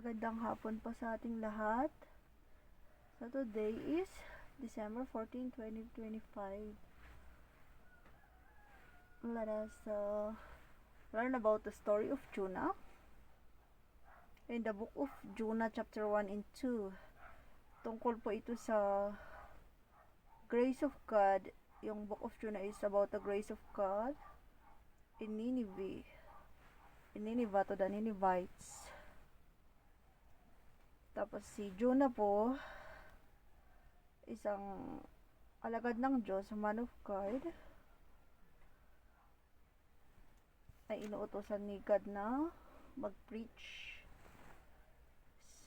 Magandang hapon po sa ating lahat. So today is December 14, 2025. Let us learn about the story of Jonah. In the book of Jonah chapter 1 and 2, tungkol po ito sa grace of God. Yung book of Jonah is about the grace of God in Nineveh to the Ninevites. Tapos si Jonah po, isang alagad ng Diyos, man of God, ay inuutosan ni God na mag-preach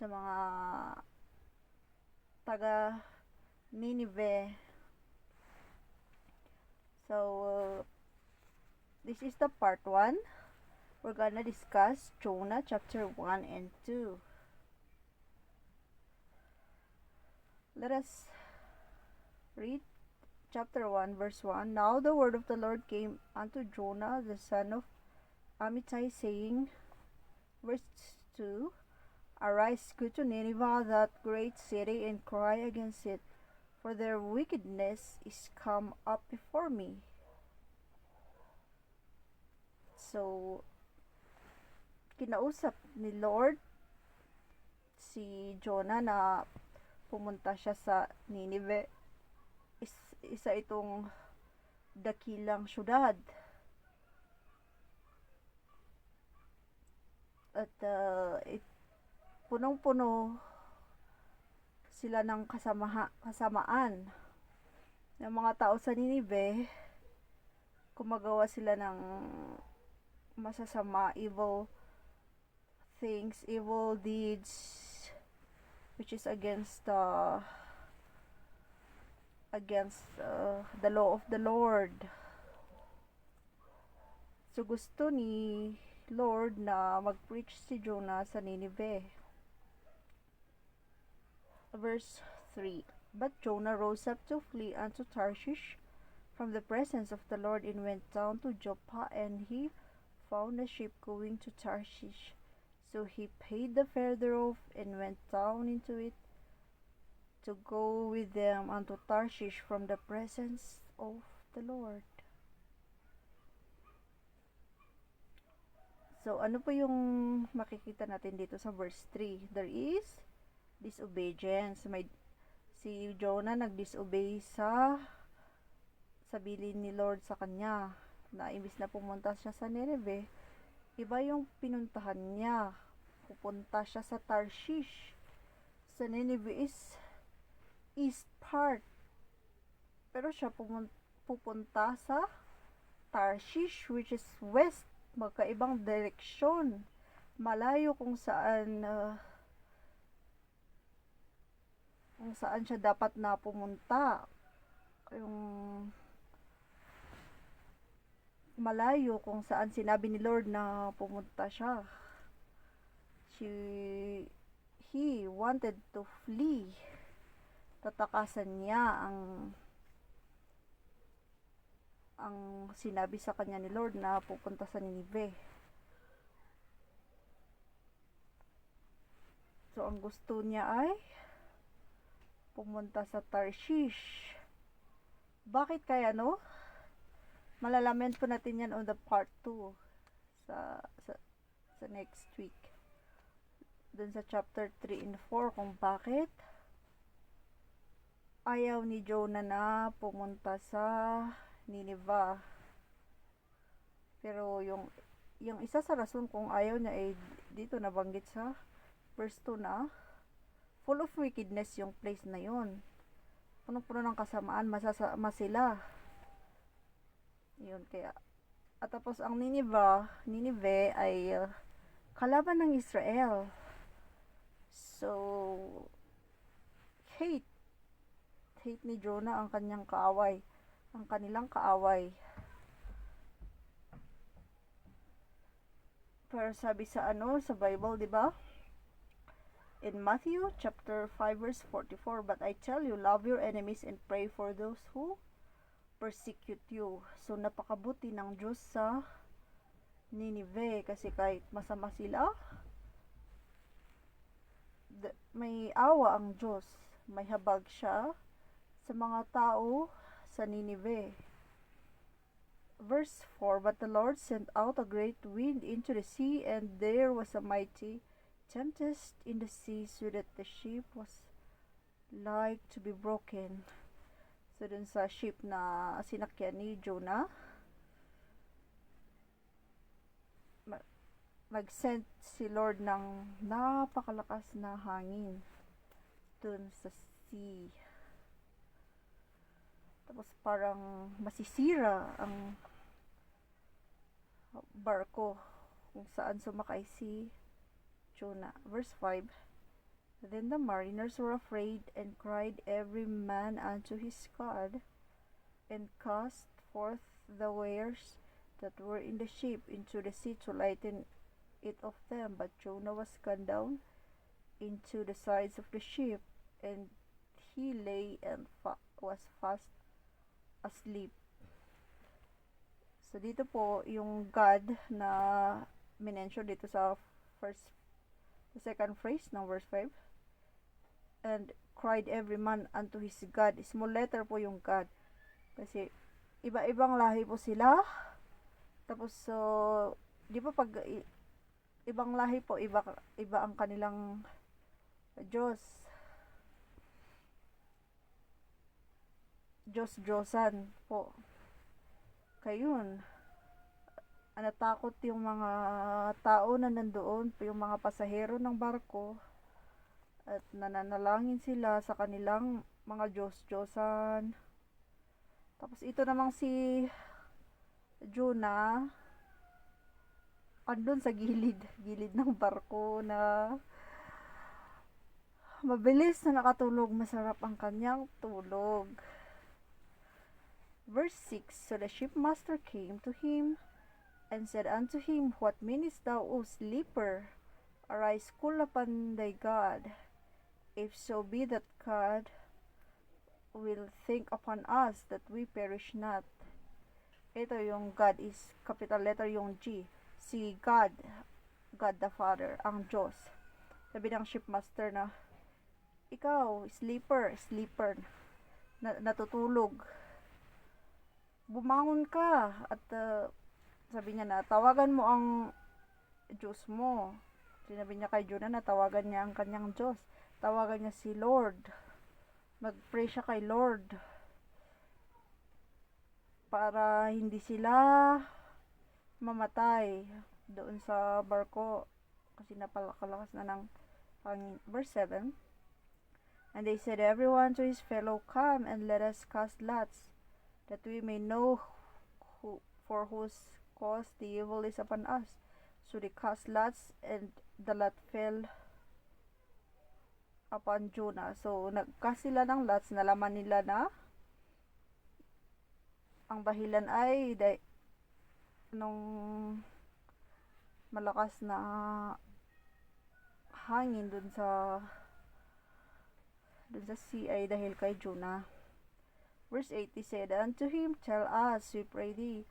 sa mga taga Nineveh. So, this is the part 1. We're gonna discuss Jonah chapter 1 and 2. Let us read chapter 1 verse 1. Now the word of the Lord came unto Jonah the son of Amittai, saying, verse 2, Arise, go to Nineveh, that great city, and cry against it, for their wickedness is come up before me. So, kinausap ni Lord si Jonah na pumunta siya sa Nineveh. Isa itong dakilang syudad. At punong-puno sila ng kasamaan. Ng mga tao sa Nineveh, kumagawa sila ng masasama, evil things, evil deeds, which is against the law of the Lord. So gusto ni Lord na mag-preach si Jonah sa Nineveh. Verse 3. But Jonah rose up to flee unto Tarshish from the presence of the Lord, and went down to Joppa, and he found a ship going to Tarshish. So he paid the fare thereof, and went down into it to go with them unto Tarshish from the presence of the Lord. So, ano po yung makikita natin dito sa verse 3? There is disobedience. Si Jonah nag-disobey sa sabilin ni Lord sa kanya, na imbis na pumunta siya sa Nineveh, iba yung pinuntahan niya. Pupunta siya sa Tarshish. Sa Nineveh is east part, pero siya pupunta sa Tarshish, which is west. Magkaibang direksyon, malayo kung saan siya dapat na pumunta. Yung malayo kung saan sinabi ni Lord na pumunta siya. He wanted to flee. Tatakasan niya ang sinabi sa kanya ni Lord na pupunta sa Nineveh. So, ang gusto niya ay pumunta sa Tarshish. Bakit kaya, no? Malalaman po natin yan on the part 2 sa next week. Dun sa chapter 3 and 4 kung bakit ayaw ni Jonah na pumunta sa Nineveh. Pero yung isa sa rason kung ayaw niya ay dito nabanggit sa verse 2 na full of wickedness yung place na yun. Punong-puno ng kasamaan, masasama sila. Yun kaya. At tapos ang Nineveh ay kalaban ng Israel. So, hate ni Jonah ang kanilang kaaway. Pero sabi sa Bible, di ba? In Matthew chapter 5 verse 44, but I tell you, love your enemies and pray for those who persecute you. So napakabuti ng Diyos sa Nineveh, kasi kahit masama sila, may awa ang Diyos. May habag siya sa mga tao sa Nineveh. Verse 4, But the Lord sent out a great wind into the sea, and there was a mighty tempest in the sea, so that the ship was like to be broken. So dun sa ship na sinakyan ni Jonah, nag-send si Lord ng napakalakas na hangin dun sa sea. Tapos parang masisira ang barko kung saan sumakay si Jonah. Verse 5, Then the mariners were afraid and cried every man unto his God, and cast forth the wares that were in the ship into the sea to lighten it of them. But Jonah was gone down into the sides of the ship, and he lay and was fast asleep. So dito po yung God na minention dito sa the second phrase ng verse 5. And cried every man unto his God. Small letter po yung God. Kasi iba-ibang lahi po sila. Tapos di ba pag ibang lahi po, iba ang kanilang Diyos. Diyos-Diyosan po. Kayun, natakot yung mga tao na nandoon, yung mga pasahero ng barko, at nananalangin sila sa kanilang mga Diyos-Diyosan. Tapos ito namang si Jonah, andun sa gilid ng barko na mabilis na nakatulog, masarap ang kanyang tulog. Verse 6, So the shipmaster came to him and said unto him, What meanest thou, O sleeper? Arise, call upon thy God. If so be that God will think upon us that we perish not. Ito yung God is capital letter yung G. Si God the Father, ang Diyos. Sabi ng shipmaster na, ikaw, sleeper, natutulog. Bumangon ka at sabi niya na tawagan mo ang Diyos mo. Sinabi niya kay Jonah na tawagan niya ang kanyang Diyos. Tawagan niya si Lord. Mag-pray siya kay Lord para hindi sila mamatay doon sa barko kasi napakalakas na ng hangin. Verse 7, And they said everyone to his fellow, Come and let us cast lots, that we may know for whose cause the evil is upon us. So they cast lots, and the lot fell upon Jonah. So nagcast sila ng lots, nalaman nila na ang dahilan ay nung malakas na hangin dun sa sea ay dahil kay Jonah. Verse 8, he said unto him, Tell us, we pray thee,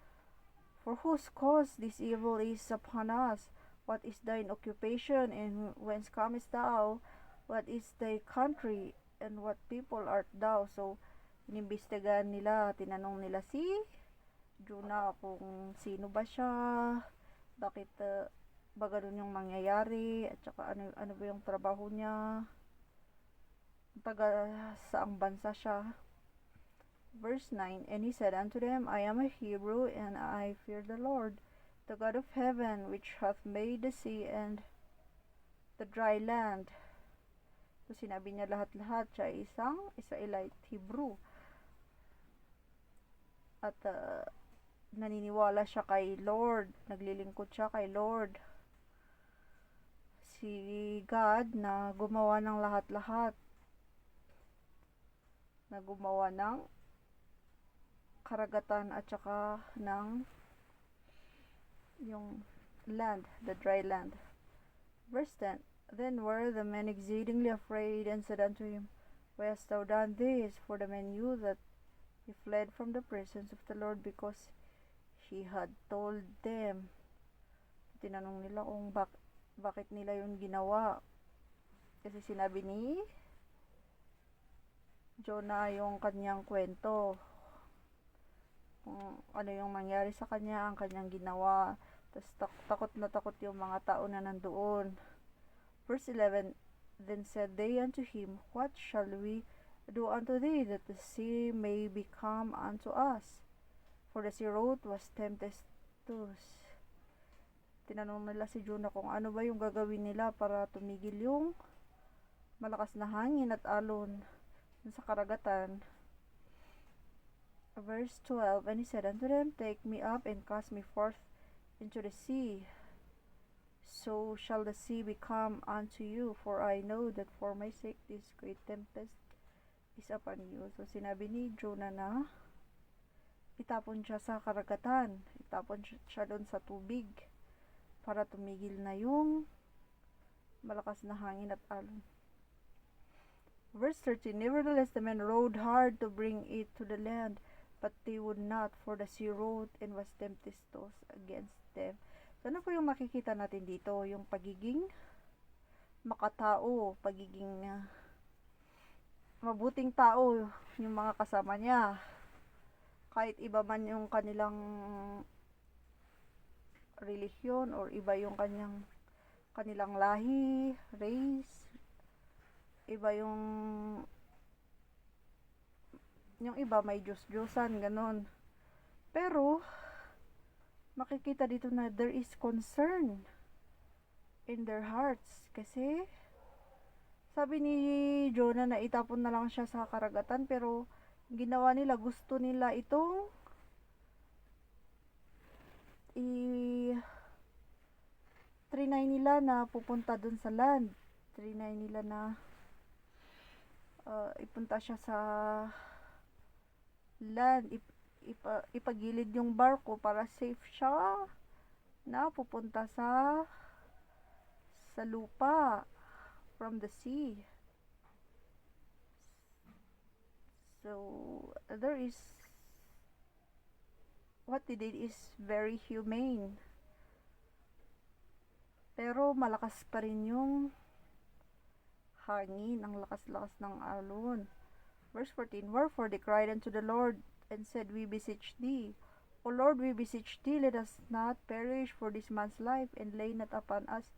for whose cause this evil is upon us? What is thine occupation, and whence comest thou? What is thy country, and what people art thou? So, inimbestigahan nila, tinanong nila si Jonah kung sino ba siya, bakit ba ganun yung mangyayari, at saka ano ba yung trabaho niya, taga saang bansa siya. Verse 9, And he said unto them, I am a Hebrew, and I fear the Lord, the God of heaven, which hath made the sea and the dry land. So sinabi niya lahat-lahat, siya isang Israelite Hebrew. At naniniwala siya kay Lord, naglilingkod siya kay Lord. Si God na gumawa ng lahat-lahat, na gumawa ng karagatan at saka ng yung land, the dry land. Verse 10, Then were the men exceedingly afraid, and said unto him, Why hast thou done this? For the men knew that he fled from the presence of the Lord, because he had told them. Tinanong nila kung bakit nila yun ginawa. Kasi sinabi ni Jonah yung kanyang kwento. Kung ano yung nangyari sa kanya, ang kanyang ginawa. Tapos takot na takot yung mga tao na nandoon. Verse 11, Then said they unto him, What shall we do unto thee, that the sea may become unto us? For the sea wrote was tempestuous. Tinanong nila si Jonah kung ano ba yung gagawin nila para tumigil yung malakas na hangin at alon sa karagatan. Verse 12, And he said unto them, Take me up and cast me forth into the sea. So shall the sea become unto you, for I know that for my sake this great tempest is upon you. So sinabi ni Jonah na itapon siya sa karagatan, itapon siya doon sa tubig para tumigil na yung malakas na hangin at alon. Verse 13, Nevertheless the men rowed hard to bring it to the land, but they would not, for the sea wrote and was tempestuous against them. So ano po yung makikita natin dito? Yung pagiging makatao, pagiging mabuting tao yung mga kasama niya. Kahit iba man yung kanilang relihiyon or iba yung kanilang lahi, race, iba yung iba may Diyos-Diyosan, ganon. Pero makikita dito na there is concern in their hearts, kasi sabi ni Jonah na itapon na lang siya sa karagatan, pero ginawa nila, gusto nila itong trinay nila na pupunta dun sa land. Trinay nila na ipunta siya sa land, ipagilid yung barko para safe siya na pupunta sa lupa from the sea. So there is, what they did is very humane, pero malakas pa rin yung hangin, ang lakas-lakas ng alon. Verse 14, Wherefore they cried unto the Lord, and said, We beseech thee, O Lord, we beseech thee, let us not perish for this man's life, and lay not upon us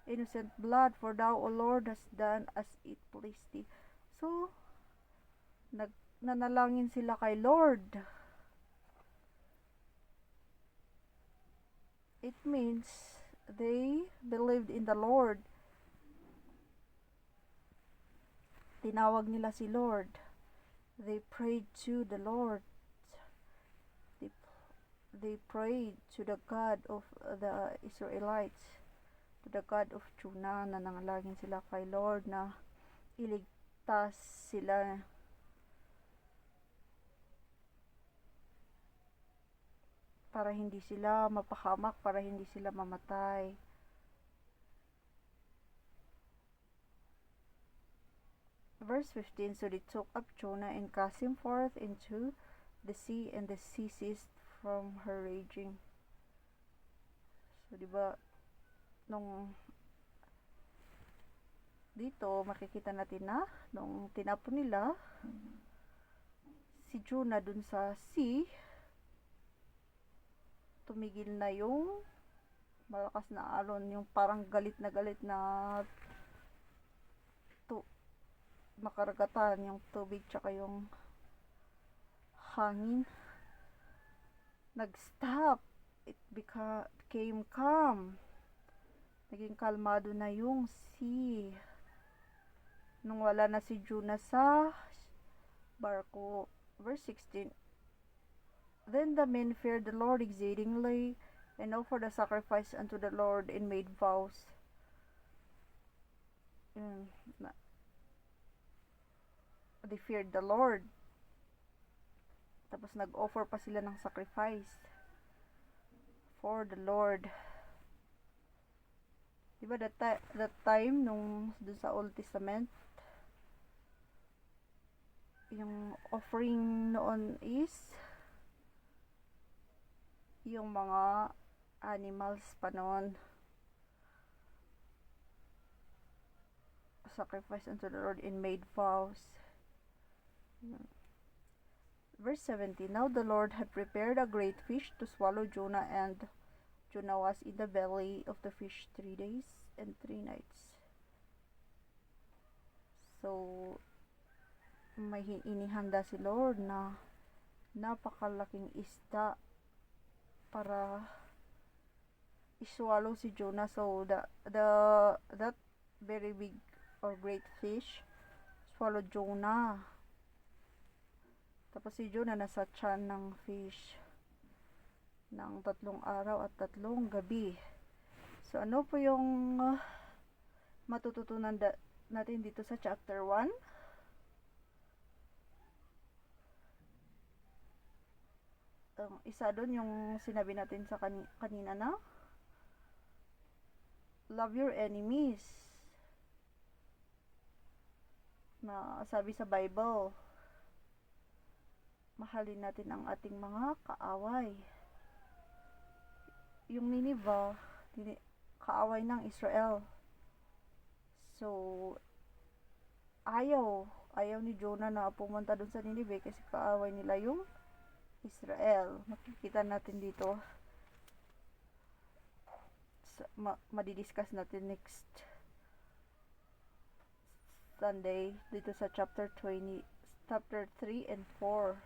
innocent blood, for thou, O Lord, hast done as it pleased thee. So, nanalangin sila kay Lord. It means they believed in the Lord. Tinawag nila si Lord. They prayed to the Lord. They prayed to the God of the Israelites, to the God of Jonah. Nananalangin sila kay Lord na iligtas sila. Para hindi sila mapahamak, para hindi sila mamatay. Verse 15, So they took up Jonah and cast him forth into the sea, and the sea ceased from her raging. So, diba, nung dito, makikita natin na, nung tinapon nila si Jonah dun sa sea, tumigil na yung malakas na alon, yung parang galit na makaragatan, yung tubig tsaka yung hangin nag-stop. It became calm. Naging kalmado na yung sea nung wala na si Jonah sa barko. Verse 16, Then the men feared the Lord exceedingly, and offered a sacrifice unto the Lord, and made vows. They feared the Lord. Tapos nag-offer pa sila ng sacrifice for the Lord. Diba that time nung dun sa Old Testament, yung offering noon is yung mga animals pa noon. sacrifice unto the Lord and made vows. Verse 17, now the Lord had prepared a great fish to swallow Jonah, and Jonah was in the belly of the fish 3 days and 3 nights. So, may inihanda si Lord na napakalaking isda para iswallow si Jonah. So that very big or great fish swallowed Jonah. Tapos si Jonah nasa tiyan ng fish ng 3 araw at 3 gabi. So ano po yung matututunan natin dito sa chapter 1? Isa doon yung sinabi natin sa kanina na love your enemies, na sabi sa Bible, mahalin natin ang ating mga kaaway. Yung Nineveh, kaaway ng Israel. So ayaw ni Jonah na pumunta doon sa Nineveh kasi kaaway nila yung Israel. Makikita natin dito. Madidiscuss natin next Sunday dito sa chapter 3 and 4.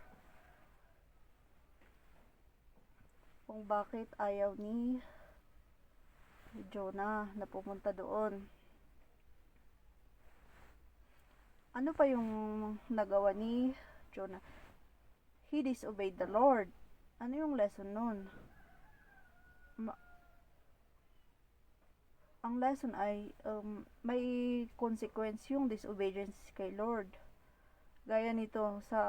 Kung bakit ayaw ni Jonah na pumunta doon. Ano pa yung nagawa ni Jonah? He disobeyed the Lord. Ano yung lesson nun? Ang lesson ay may consequence yung disobedience kay Lord. Gaya nito sa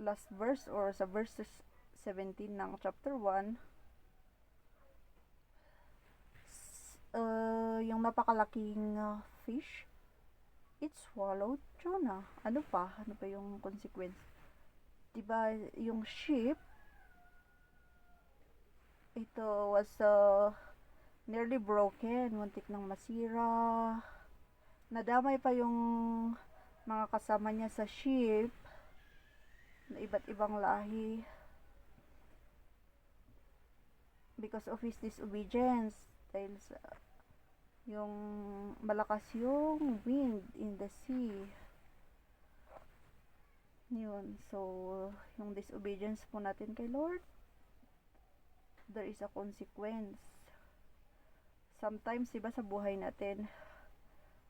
last verse or sa verses 17 ng chapter 1. Yung napakalaking fish, it swallowed Jonah. Ano pa yung consequence? Diba yung ship, ito was nearly broken, muntik nang masira, nadamay pa yung mga kasama niya sa ship na iba't ibang lahi because of his disobedience, dahil sa yung malakas yung wind in the sea. Yun. So, yung disobedience po natin kay Lord, there is a consequence. Sometimes, diba sa buhay natin,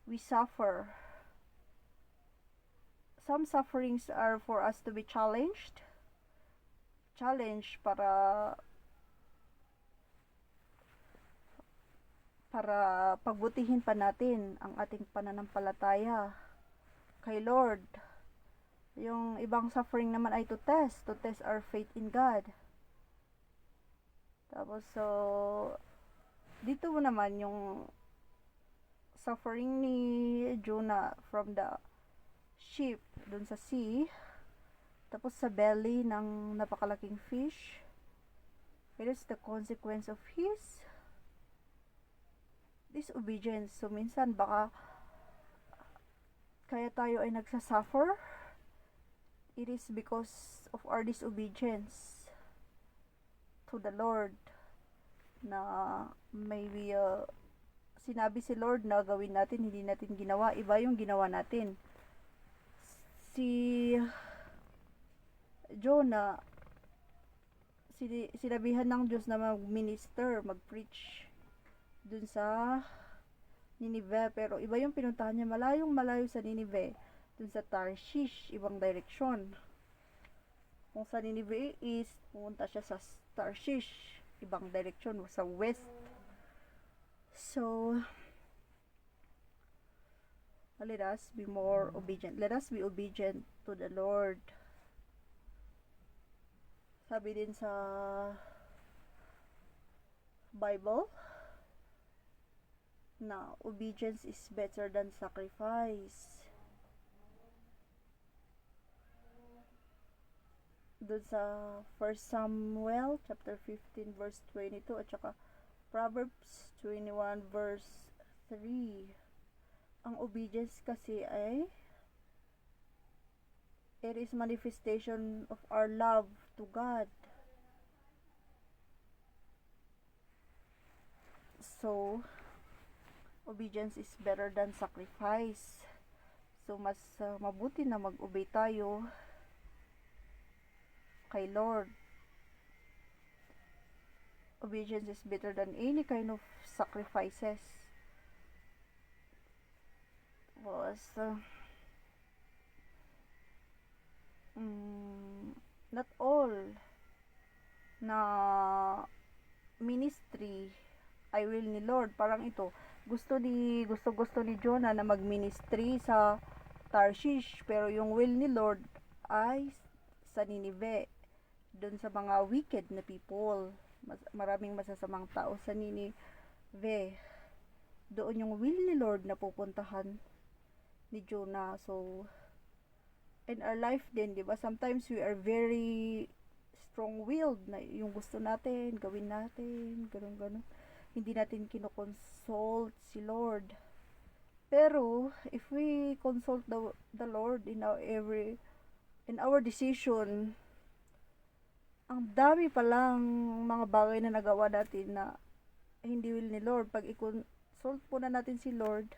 we suffer. Some sufferings are for us to be challenged. Challenge para pagbutihin pa natin ang ating pananampalataya kay Lord. Yung ibang suffering naman ay to test our faith in God. Tapos so dito naman yung suffering ni Jonah from the ship dun sa sea, tapos sa belly ng napakalaking fish. It is the consequence of his disobedience. So minsan baka kaya tayo ay nagsasuffer, it is because of our disobedience to the Lord, na maybe sinabi si Lord na gawin natin, hindi natin ginawa, iba yung ginawa natin. Si Jonah, sinabihan ng Diyos na mag-minister, mag-preach dun sa Nineveh, pero iba yung pinuntahan niya, malayong malayo sa Nineveh, dun sa Tarshish, ibang direksyon. Kung sa Nineveh east, pumunta siya sa Tarshish, ibang direksyon, sa west. So let us be more obedient. Let us be obedient to the Lord. Sabi din sa Bible na obedience is better than sacrifice. Doon sa 1 Samuel chapter 15 verse 22 at saka Proverbs 21 verse 3. Ang obedience kasi ay it is manifestation of our love to God. So, obedience is better than sacrifice. So, mas mabuti na mag-obey tayo kay Lord. Obedience is better than any kind of sacrifices. Was not all na ministry ay will ni Lord. Parang ito, gusto ni Jonah na mag-ministry sa Tarshish, pero yung will ni Lord ay sa Ninive, doon sa mga wicked na people. Maraming masasamang tao sa Ninive. Doon yung will ni Lord na pupuntahan ni Jonah. So, in our life din, di ba? Sometimes we are very strong-willed na yung gusto natin, gawin natin, ganun-ganun. Hindi natin kinoconsult si Lord. Pero, if we consult the Lord in our decision, ang dami palang mga bagay na nagawa natin na hindi will ni Lord. Pag i-consult po na natin si Lord,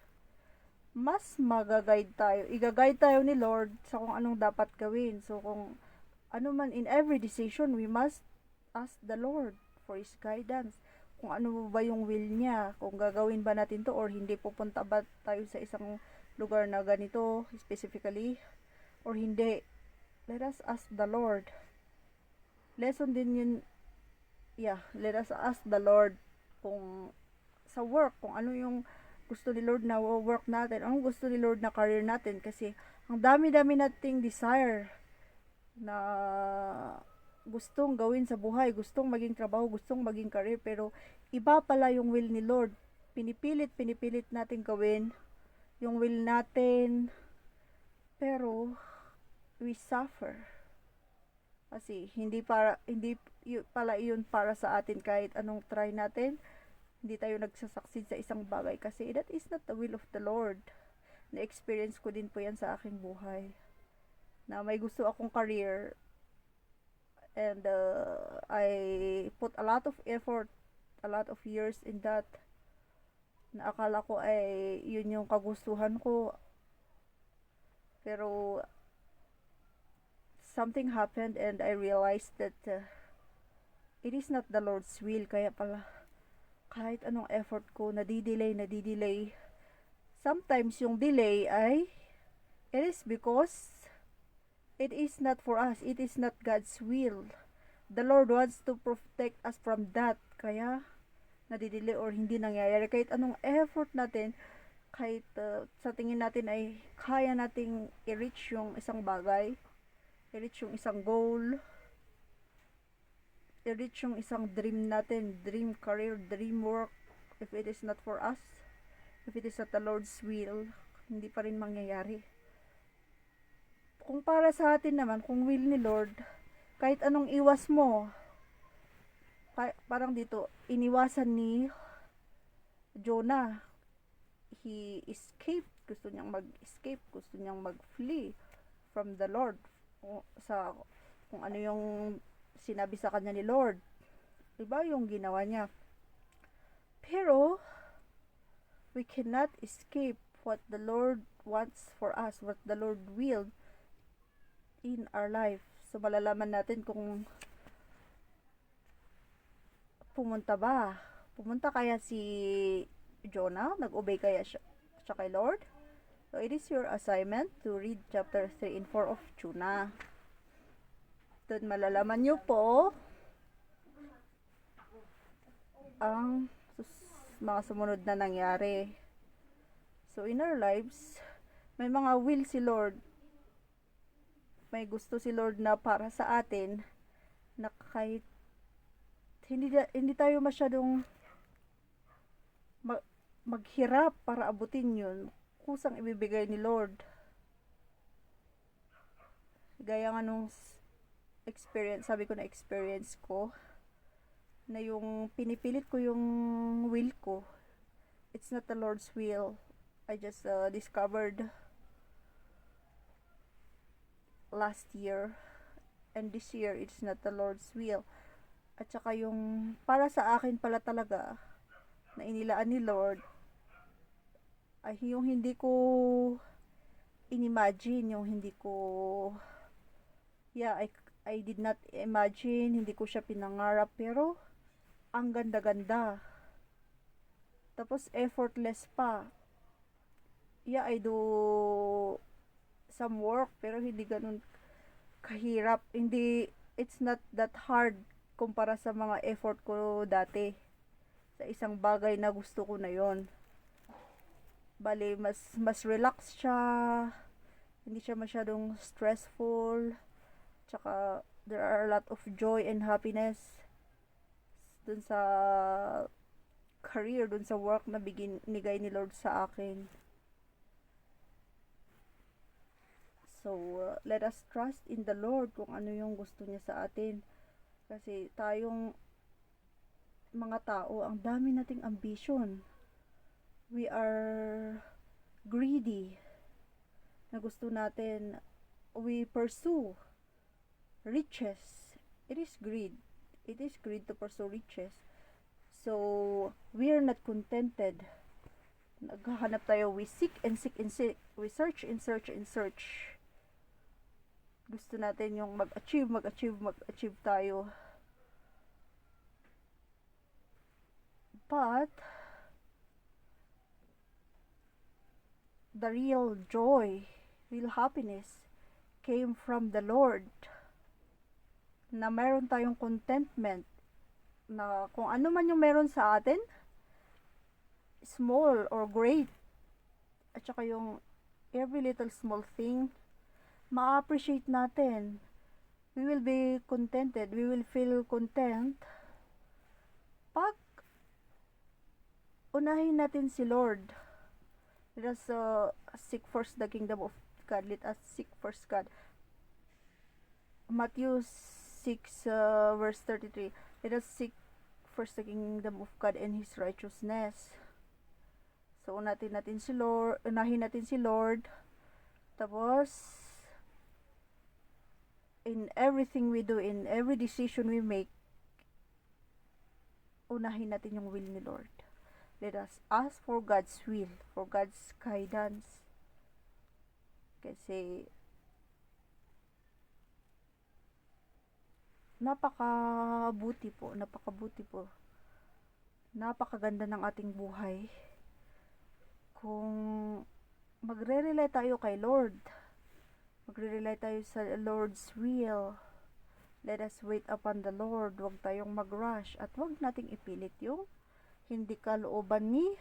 mas magaguide tayo. Iga-guide tayo ni Lord sa kung anong dapat gawin. So, kung ano man in every decision, we must ask the Lord for His guidance. Kung ano ba yung will niya, kung gagawin ba natin to or hindi, pupunta ba tayo sa isang lugar na ganito specifically or hindi. Let us ask the Lord. Lesson din yun, let us ask the Lord kung sa work, kung ano yung gusto ni Lord na work natin, anong gusto ni Lord na career natin, kasi ang dami-dami nating desire na gustong gawin sa buhay, gustong maging trabaho, gustong maging career, pero iba pala yung will ni Lord. Pinipilit natin gawin yung will natin, pero we suffer. Kasi hindi pala yun para sa atin. Kahit anong try natin, hindi tayo nagsasucceed sa isang bagay kasi that is not the will of the Lord. Na-experience ko din po yan sa aking buhay. Na may gusto akong career and I put a lot of effort, a lot of years in that. Na akala ko ay yun yung kagustuhan ko. Pero something happened and I realized that it is not the Lord's will. Kaya pala kahit anong effort ko, nadidelay. Sometimes yung delay ay it is because it is not for us. It is not God's will. The Lord wants to protect us from that. Kaya nadidelay or hindi nangyayari. Kahit anong effort natin, kahit sa tingin natin ay kaya nating i-reach yung isang bagay, i-reach yung isang goal, i-reach yung isang dream natin, dream career, dream work, if it is not for us, if it is not the Lord's will, hindi pa rin mangyayari. Kung para sa atin naman, kung will ni Lord, kahit anong iwas mo, parang dito, iniwasan ni Jonah, he escaped, gusto niyang mag-escape, gusto niyang mag-flee from the Lord, sa kung ano yung sinabi sa kanya ni Lord. Diba yung ginawa niya? Pero we cannot escape what the Lord wants for us, what the Lord will in our life. So malalaman natin kung pumunta kaya si Jonah, nag-obey kaya siya kay Lord. So, it is your assignment to read chapter 3 and 4 of Jonah. Doon malalaman nyo po ang mga sumunod na nangyari. So, in our lives, may mga will si Lord. May gusto si Lord na para sa atin na kahit hindi tayo masyadong maghirap para abutin yun, kusang ibibigay ni Lord. Gaya nga nung sabi ko na experience ko, na yung pinipilit ko yung will ko, it's not the Lord's will. I just discovered last year, and this year it's not the Lord's will. At saka yung para sa akin pala talaga na inilaan ni Lord ay yung hindi ko inimagine, yung hindi ko, yeah, I did not imagine, hindi ko siya pinangarap, pero ang ganda-ganda. Tapos effortless pa. Yeah, I do some work, pero hindi ganun kahirap. Hindi, it's not that hard kumpara sa mga effort ko dati sa isang bagay na gusto ko na yon. Bale, mas relax siya. Hindi siya masyadong stressful. Tsaka, there are a lot of joy and happiness dun sa career, dun sa work na binigay ni Lord sa akin. So, let us trust in the Lord kung ano yung gusto niya sa atin. Kasi tayong mga tao, ang dami nating ambition. We are greedy. Na gusto natin, we pursue riches. It is greed. It is greed to pursue riches. So, we are not contented. Naghahanap tayo, we seek and seek and seek. We search and search and search. Gusto natin yung mag-achieve tayo. But, the real joy, real happiness, came from the Lord. Na meron tayong contentment, na kung ano man yung meron sa atin, small or great, at saka yung every little small thing, ma-appreciate natin. We will be contented, we will feel content pag unahin natin si Lord. Let us seek first the kingdom of God. Let us seek first God. Matthew 6 verse 33. Let us seek first the kingdom of God and His righteousness. So, unahin natin si Lord. Tapos, in everything we do, in every decision we make, unahin natin yung will ni Lord. Let us ask for God's will, for God's guidance. Kasi, napakabuti po. Napakaganda ng ating buhay. Kung magre-rely tayo kay Lord, magre-rely tayo sa Lord's will, let us wait upon the Lord. Huwag tayong mag-rush at huwag nating ipilit yung hindi ka looban ni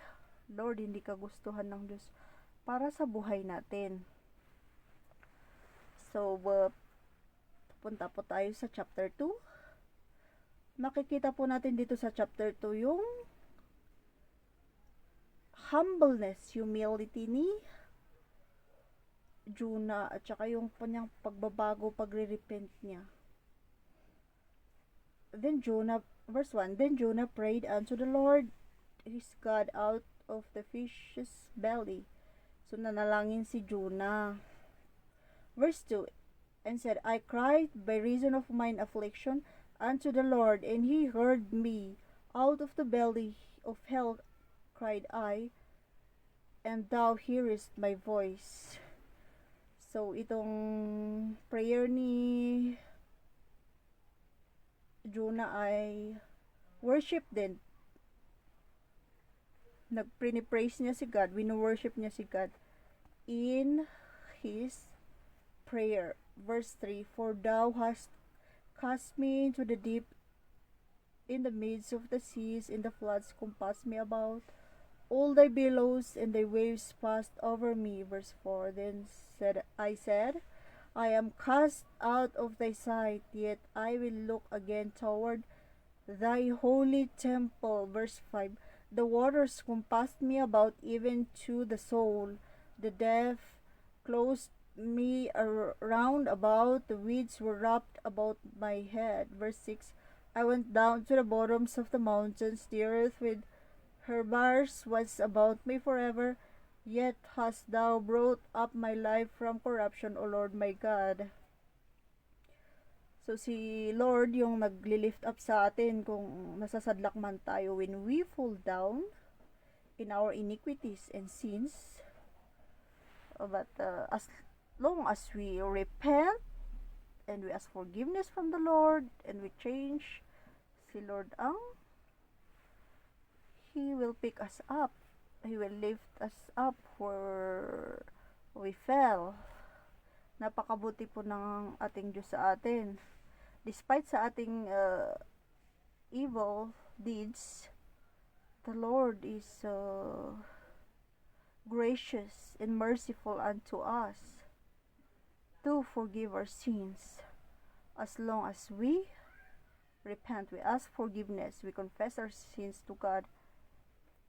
Lord, hindi ka gustuhan ng Diyos para sa buhay natin. So, pupunta po tayo sa chapter 2. Makikita po natin dito sa chapter 2 yung humbleness, humility ni Jonah at saka yung kanyang pagbabago, pagre-repent niya. Then Jonah, verse 1, then Jonah prayed unto the Lord his God out of the fish's belly. So nanalangin si Jonah. Verse 2, and said, I cried by reason of mine affliction unto the Lord, and he heard me. Out of the belly of hell cried I, and thou hearest my voice. So, itong prayer ni Jonah ay worship din. Nag-praise niya si God, wino-worship niya si God in his prayer. Verse 3, for thou hast cast me into the deep, in the midst of the seas, in the floods compassed me about. All thy billows and thy waves passed over me. Verse 4, then said I, I am cast out of thy sight, yet I will look again toward thy holy temple. Verse 5, the waters compassed me about, even to the soul. The depth closed me around about, the weeds were wrapped about my head. Verse 6, I went down to the bottoms of the mountains, the earth with her bars was about me forever. Yet hast thou brought up my life from corruption, O Lord my God. So si Lord yung nagli-lift up sa atin kung nasasadlak man tayo when we fall down in our iniquities and sins. But as long as we repent and we ask forgiveness from the Lord and we change, si Lord He will pick us up. He will lift us up where we fell. Napakabuti po ng ating Diyos sa atin. Despite sa ating evil deeds, the Lord is gracious and merciful unto us to forgive our sins. As long as we repent, we ask forgiveness, we confess our sins to God,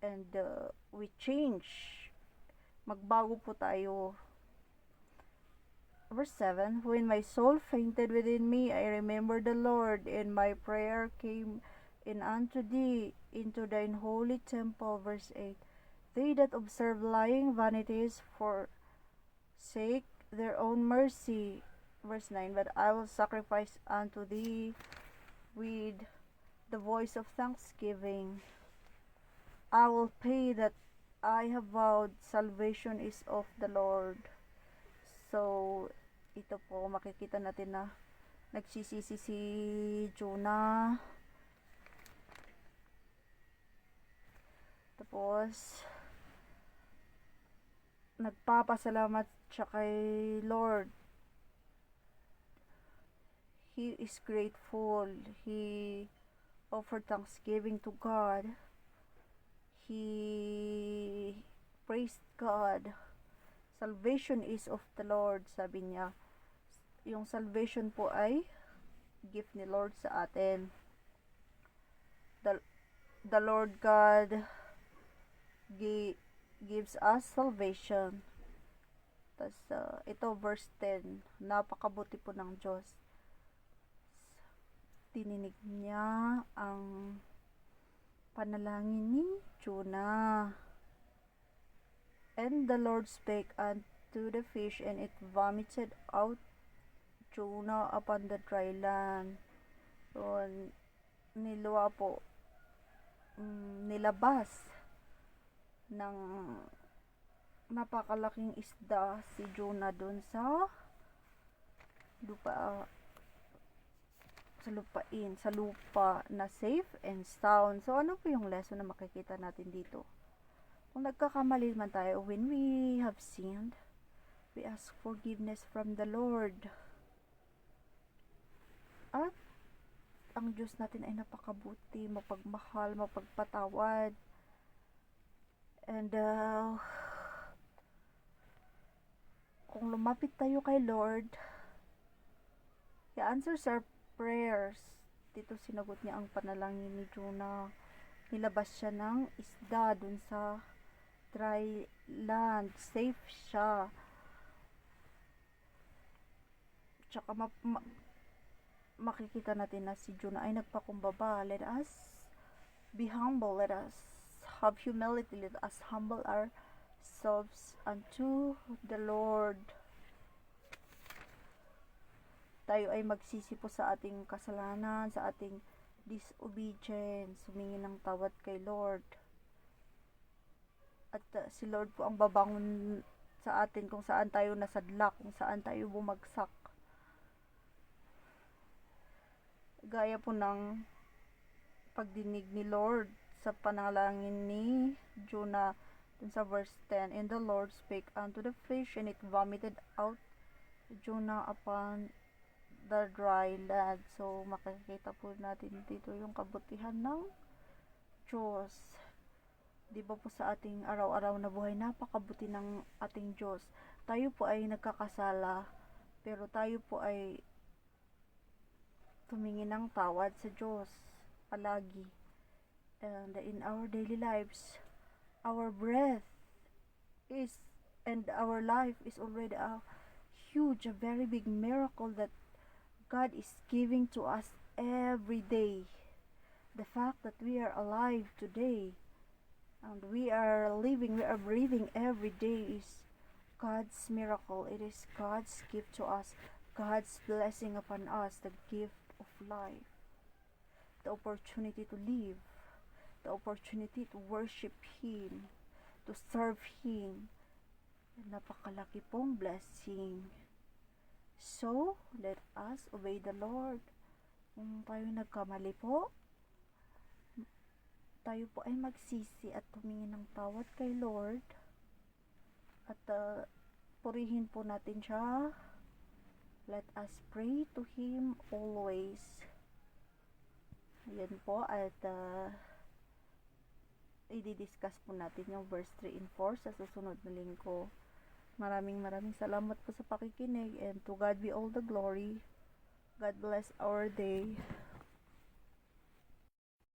and we change. Magbago po tayo. Verse 7, when my soul fainted within me, I remembered the Lord, and my prayer came in unto thee into thine holy temple. Verse 8, they that observe lying vanities forsake their own mercy. Verse 9, but I will sacrifice unto thee with the voice of thanksgiving. I will pay that I have vowed, salvation is of the Lord. So, ito po, makikita natin na nagsisisi si Jonah. Tapos, nagpapasalamat siya kay Lord. He is grateful. He offered thanksgiving to God. He praised God. Salvation is of the Lord, sabi niya. Yung salvation po ay gift ni Lord sa atin. The Lord God gives us salvation. Tapos, ito verse 10, napakabuti po ng Diyos. Tininig niya ang panalangin ni Jonah. And the Lord spake unto the fish, and it vomited out Jonah upon the dry land. So, nilabas ng napakalaking isda si Jonah dun sa lupa na safe and sound. So, ano po yung lesson na makikita natin dito? Kung nagkakamali man tayo, when we have sinned, we ask forgiveness from the Lord. At ang Diyos natin ay napakabuti, mapagmahal, mapagpatawad. And kung lumapit tayo kay Lord, He answers our prayers. Dito sinagot niya ang panalangin ni Jonah. Nilabas siya ng isda dun sa dry land. Safe siya. Tsaka makikita natin na si Jonah ay nagpakumbaba. Let us be humble. Let us have humility. Let us humble ourselves unto the Lord. Tayo ay magsisi po sa ating kasalanan, sa ating disobedience, humingi ng tawad kay Lord. At si Lord po ang babangon sa atin kung saan tayo nasadlak, kung saan tayo bumagsak. Gaya po ng pagdinig ni Lord sa panalangin ni Jonah dun sa verse 10. And the Lord spake unto the fish, and it vomited out Jonah upon the dry land. So, makikita po natin dito yung kabutihan ng Diyos. Di ba po sa ating araw-araw na buhay, napakabuti ng ating Diyos. Tayo po ay nagkakasala, pero tayo po ay tumingin ng tawad sa Diyos palagi. And in our daily lives, our breath is, and our life is already a huge, a very big miracle that God is giving to us every day. The fact that we are alive today And we are living, we are breathing every day is God's miracle. It is God's gift to us, God's blessing upon us, the gift of life, the opportunity to live, the opportunity to worship Him, to serve Him. Napakalaki pong blessing. So, let us obey the Lord. Kung tayo nagkamali po, tayo po ay magsisi at tumingin ng tawad kay Lord. At purihin po natin siya. Let us pray to Him always. Ayan po, at i-discuss po natin yung verse 3 and 4 sa susunod na linggo. Maraming salamat po sa pakikinig, and to God be all the glory. God bless our day.